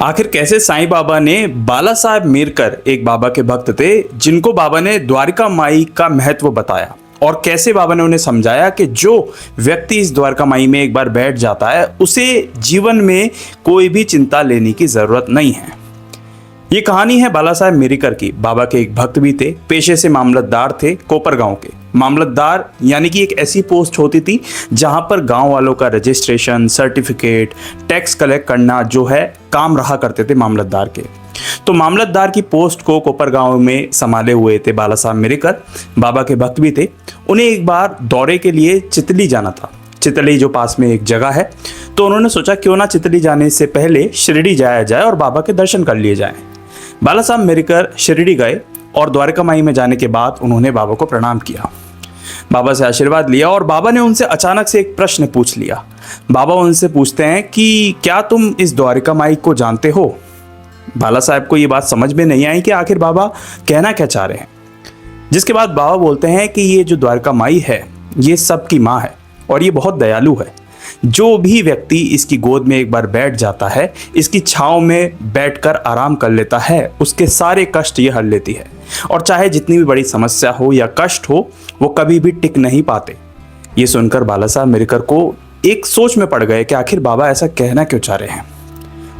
आखिर कैसे साईं बाबा ने बाला साहब मीरकर एक बाबा के भक्त थे जिनको बाबा ने द्वारका माई का महत्व बताया, और कैसे बाबा ने उन्हें समझाया कि जो व्यक्ति इस द्वारका माई में एक बार बैठ जाता है उसे जीवन में कोई भी चिंता लेने की जरूरत नहीं है। ये कहानी है बाला साहब मीरकर की। बाबा के एक भक्त भी थे, पेशे से मामलतदार थे, कोपर गांव के। मामलतदार यानी कि एक ऐसी पोस्ट होती थी जहां पर गांव वालों का रजिस्ट्रेशन, सर्टिफिकेट, टैक्स कलेक्ट करना जो है काम रहा करते थे मामलतदार के। तो मामलतदार की पोस्ट को कोपर गांव में संभाले हुए थे बाला साहब मीरकर। बाबा के भक्त भी थे। उन्हें एक बार दौरे के लिए चितली जाना था, चितली जो पास में एक जगह है। तो उन्होंने सोचा क्यों ना चितली जाने से पहले शिरडी जाया जाए और बाबा के दर्शन कर लिए जाएं। बाला साहब मीरकर शिरडी गए और द्वारका माई में जाने के बाद उन्होंने बाबा को प्रणाम किया, बाबा से आशीर्वाद लिया, और बाबा ने उनसे अचानक से एक प्रश्न पूछ लिया। बाबा उनसे पूछते हैं कि क्या तुम इस द्वारका माई को जानते हो? बाला साहब को ये बात समझ में नहीं आई कि आखिर बाबा कहना क्या चाह रहे हैं। जिसके बाद बाबा बोलते हैं कि ये जो द्वारका माई है ये सबकी माँ है और ये बहुत दयालु है। जो भी व्यक्ति इसकी गोद में एक बार बैठ जाता है, इसकी छांव में बैठकर आराम कर लेता है, उसके सारे कष्ट ये हर लेती है। और चाहे जितनी भी बड़ी समस्या हो या कष्ट हो, वो कभी भी टिक नहीं पाते। ये सुनकर बाला साहब मीरकर को एक सोच में पड़ गए कि आखिर बाबा ऐसा कहना क्यों चाह रहे हैं।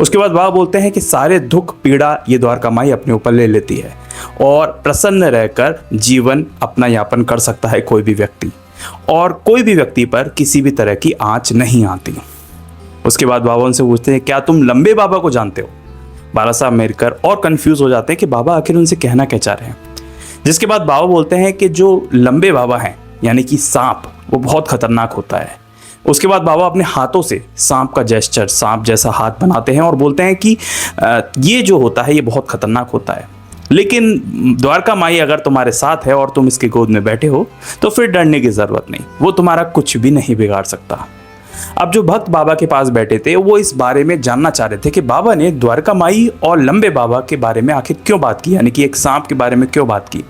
उसके बाद बाबा बोलते हैं कि सारे दुख पीड़ा ये द्वारका माई अपने ऊपर ले लेती है और प्रसन्न रहकर जीवन अपना यापन कर सकता है कोई भी व्यक्ति, और कोई भी व्यक्ति पर किसी भी तरह की आंच नहीं आती। उसके बाद बाबा उनसे पूछते हैं क्या तुम लंबे बाबा को जानते हो? बाला साहब मीरकर और कंफ्यूज हो जाते हैं कि बाबा आखिर उनसे कहना क्या चाह रहे हैं। जिसके बाद बाबा बोलते हैं कि जो लंबे बाबा हैं यानी कि सांप, वो बहुत खतरनाक होता है। उसके बाद बाबा अपने हाथों से सांप का जेस्चर, सांप जैसा हाथ बनाते हैं और बोलते हैं कि ये जो होता है ये बहुत खतरनाक होता है, लेकिन द्वारका माई अगर तुम्हारे साथ है और तुम इसकी गोद में बैठे हो तो फिर डरने की जरूरत नहीं, वो तुम्हारा कुछ भी नहीं बिगाड़ सकता। अब जो भक्त बाबा के पास बैठे थे वो इस बारे में जानना चाह रहे थे कि बाबा ने द्वारका माई और लंबे बाबा के बारे में आखिर क्यों बात की, यानी कि एक सांप के बारे में क्यों बात की।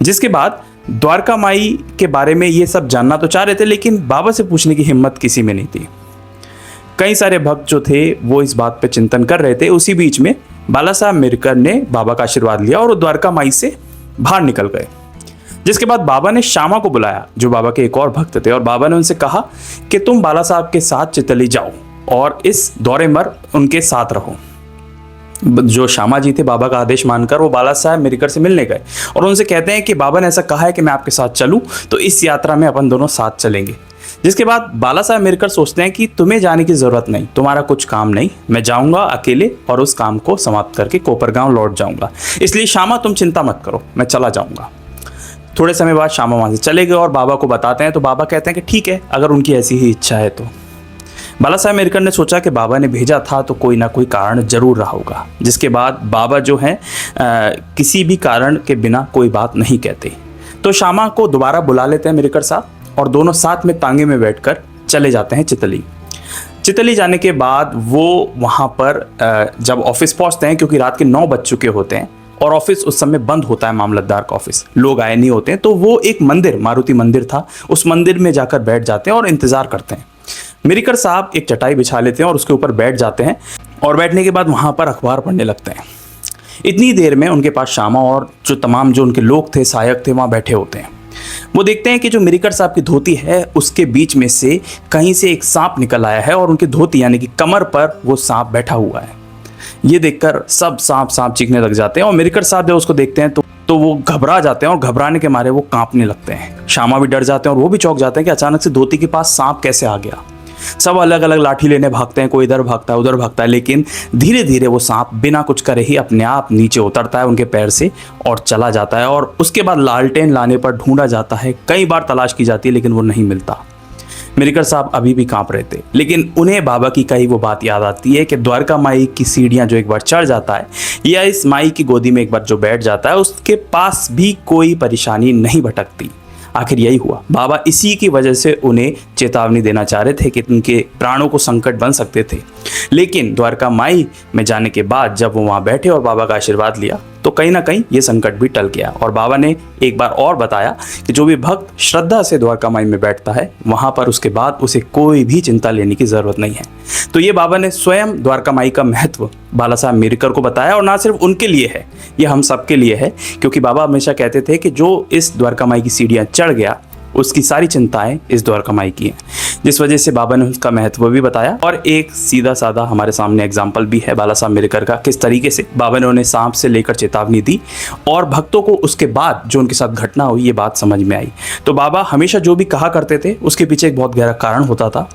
जिसके बाद द्वारका माई के बारे में ये सब जानना तो चाह रहे थे, लेकिन बाबा से पूछने की हिम्मत किसी में नहीं थी। कई सारे भक्त जो थे वो इस बात पे चिंतन कर रहे थे। उसी बीच में बाला साहब मीरकर ने बाबा का आशीर्वाद लिया और द्वारका माई से बाहर निकल गए। जिसके बाद बाबा ने श्यामा को बुलाया जो बाबा के एक और भक्त थे, और बाबा ने उनसे कहा कि तुम बाला साहब के साथ चितली जाओ और इस दौरे मर उनके साथ रहो। जो श्यामा जी थे बाबा का आदेश मानकर वो बाला साहब मीरकर से मिलने गए और उनसे कहते हैं कि बाबा ने ऐसा कहा है कि मैं आपके साथ चलूं, तो इस यात्रा में अपन दोनों साथ चलेंगे। जिसके बाद बाला साहब मीरकर सोचते हैं कि तुम्हें जाने की ज़रूरत नहीं, तुम्हारा कुछ काम नहीं, मैं जाऊंगा अकेले और उस काम को समाप्त करके कोपर गांव लौट जाऊंगा, इसलिए श्यामा तुम चिंता मत करो, मैं चला जाऊंगा। थोड़े समय बाद श्यामा वहाँ से चले गए और बाबा को बताते हैं, तो बाबा कहते हैं कि ठीक है, अगर उनकी ऐसी ही इच्छा है तो। बाला साहब मीरकर ने सोचा कि बाबा ने भेजा था तो कोई ना कोई कारण जरूर रहा होगा। जिसके बाद बाबा जो हैं किसी भी कारण के बिना कोई बात नहीं कहते। तो श्यामा को दोबारा बुला लेते हैं मीरकर साहब और दोनों साथ में तांगे में बैठकर चले जाते हैं चितली। चितली जाने के बाद वो वहाँ पर जब ऑफिस पहुँचते हैं, क्योंकि रात के 9 बज चुके होते हैं और ऑफिस उस समय बंद होता है, मामलतदार का ऑफिस, लोग आए नहीं होते हैं, तो वो एक मंदिर, मारुति मंदिर था, उस मंदिर में जाकर बैठ जाते हैं और इंतज़ार करते हैं। मीरकर साहब एक चटाई बिछा लेते हैं और उसके ऊपर बैठ जाते हैं और बैठने के बाद वहाँ पर अखबार पढ़ने लगते हैं। इतनी देर में उनके पास श्यामा और जो तमाम जो उनके लोग थे, सहायक थे, वहाँ बैठे होते हैं। वो देखते हैं कि जो मीरकर साहब की धोती है उसके बीच में से कहीं से एक सांप निकल आया है और उनकी धोती यानी कि कमर पर वो सांप बैठा हुआ है। ये देखकर सब सांप सांप चीखने लग जाते हैं और मीरकर साहब जब उसको देखते हैं तो वो घबरा जाते हैं और घबराने के मारे वो कांपने लगते हैं। श्यामा भी डर जाते हैं और वो भी चौंक जाते हैं कि अचानक से धोती के पास सांप कैसे आ गया। सब अलग अलग लाठी लेने भागते हैं, कोई इधर भागता है उधर भागता है, लेकिन धीरे धीरे वो सांप बिना कुछ करे ही अपने आप नीचे उतरता है उनके पैर से और चला जाता है। और उसके बाद लालटेन लाने पर ढूंढा जाता है, कई बार तलाश की जाती है लेकिन वो नहीं मिलता। मीरकर साहब अभी भी कांप रहे थे, लेकिन उन्हें बाबा की कही वो बात याद आती है कि द्वारका माई की सीढ़ियाँ जो एक बार चढ़ जाता है या इस माई की गोदी में एक बार जो बैठ जाता है, उसके पास भी कोई परेशानी नहीं भटकती। आखिर यही हुआ। बाबा इसी की वजह से उन्हें चेतावनी देना चाह रहे थे कि उनके प्राणों को संकट बन सकते थे। लेकिन द्वारका माई में जाने के बाद जब वो वहाँ बैठे और बाबा का आशीर्वाद लिया तो कहीं ना कहीं ये संकट भी टल गया। और बाबा ने एक बार और बताया कि जो भी भक्त श्रद्धा से द्वारका माई में बैठता है वहाँ पर उसके बाद उसे कोई भी चिंता लेने की ज़रूरत नहीं है। तो ये बाबा ने स्वयं द्वारका माई का महत्व बाला साहब मीरकर को बताया, और ना सिर्फ उनके लिए है, ये हम सबके लिए है। क्योंकि बाबा हमेशा कहते थे कि जो इस द्वारका माई की सीढ़ियाँ चढ़ गया उसकी सारी चिंताएं इस द्वारका माई की हैं, जिस वजह से बाबा ने उसका महत्व भी बताया। और एक सीधा साधा हमारे सामने एग्जाम्पल भी है बाला साहब मीरकर का, किस तरीके से बाबा ने उन्हें सांप से लेकर चेतावनी दी और भक्तों को उसके बाद जो उनके साथ घटना हुई ये बात समझ में आई। तो बाबा हमेशा जो भी कहा करते थे उसके पीछे एक बहुत गहरा कारण होता था।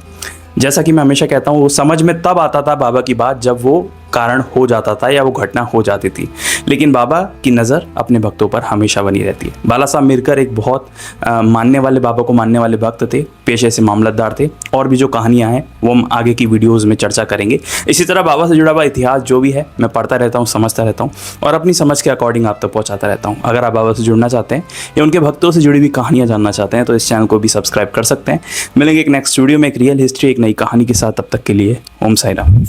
जैसा कि मैं हमेशा कहता हूँ, वो समझ में तब आता था बाबा की बात जब वो कारण हो जाता था या वो घटना हो जाती थी। लेकिन बाबा की नज़र अपने भक्तों पर हमेशा बनी रहती है। बाला साहब मीरकर एक बहुत मानने वाले, बाबा को मानने वाले भक्त थे, पेशे से मामलतदार थे। और भी जो कहानियाँ हैं वो हम आगे की वीडियोज़ में चर्चा करेंगे। इसी तरह बाबा से जुड़ा हुआ इतिहास जो भी है मैं पढ़ता रहता हूँ, समझता रहता हूँ और अपनी समझ के अकॉर्डिंग आप तक पहुँचाता रहता हूँ। अगर आप बाबा से जुड़ना चाहते हैं या उनके भक्तों से जुड़ी हुई कहानियाँ जानना चाहते हैं तो इस चैनल को भी सब्सक्राइब कर सकते हैं। मिलेंगे एक नेक्स्ट वीडियो में एक रियल हिस्ट्री, एक नई कहानी के साथ। तब तक के लिए ओम साई राम।